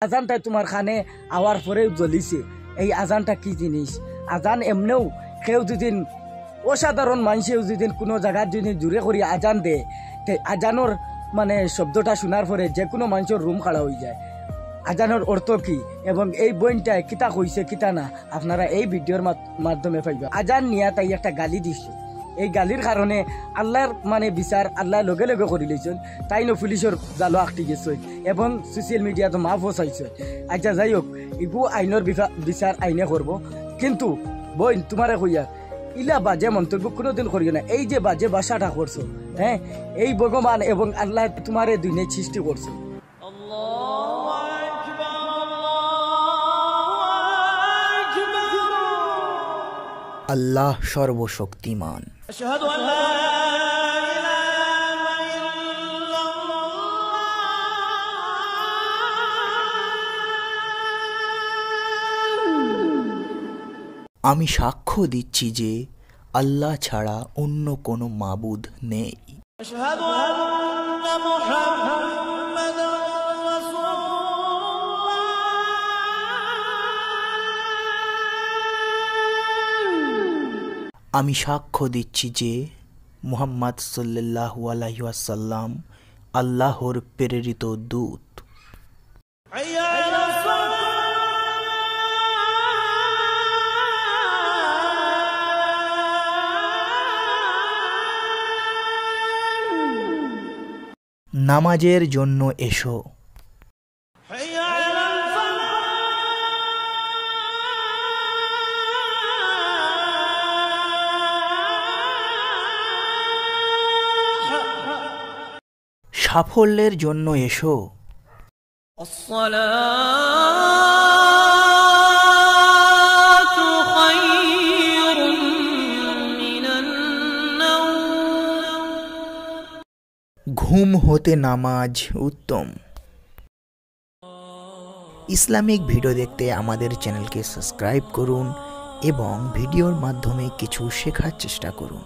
আজানটা তোমার খানে আওয়ার পরেও জ্বলিছে। এই আজানটা কি জিনিস? আজান এমনেও কেউ যদি অসাধারণ মানুষেও যদি কোনো জায়গার যদি জুড়ে করি আজান দেয়, আজানোর মানে শব্দটা শোনার পরে যে কোনো মানুষের রুম খাড়া হয়ে যায়। আজানোর অর্থ কি এবং এই বইনটায় কিতা কইছে কিতা না আপনারা এই ভিডিওর মাধ্যমে পাইবেন। আজান নিয়ে তাই একটা গালি দিছে, এই গালির কারণে আল্লাহর মানে বিচার আল্লাহ লগে লগে করে লইছেন। তাই ন পুলিশের জালো আঁকটি গেছে এবং সোশ্যাল মিডিয়াতে মাফও চাইছে। আচ্ছা যাই হোক, ইগু আইনের বিচার আইনে করবো, কিন্তু বইন তোমারে কইয়া ইলা বাজে মন্তব্য কোনোদিন করিও না। এই যে বাজে বাসাটা করছো, হ্যাঁ, এই ভগবান এবং আল্লাহ তোমারে দুনিয়ায় সৃষ্টি করছে। আল্লাহ সর্বশক্তিমান। আমি সাক্ষ্য দিচ্ছি যে আল্লাহ ছাড়া অন্য কোনো মাবুদ নেই। আমি সাক্ষ্য দিচ্ছি যে মুহাম্মদ সাল্লাল্লাহু আলাইহি ওয়াসাল্লাম আল্লাহর প্রেরিত দূত। নামাজের জন্য এসো। সাফল্যের জন্য এসো। ঘুম হতে নামাজ উত্তম। ইসলামিক ভিডিও দেখতে আমাদের চ্যানেলকে সাবস্ক্রাইব করুন এবং ভিডিওর মাধ্যমে কিছু শেখার চেষ্টা করুন।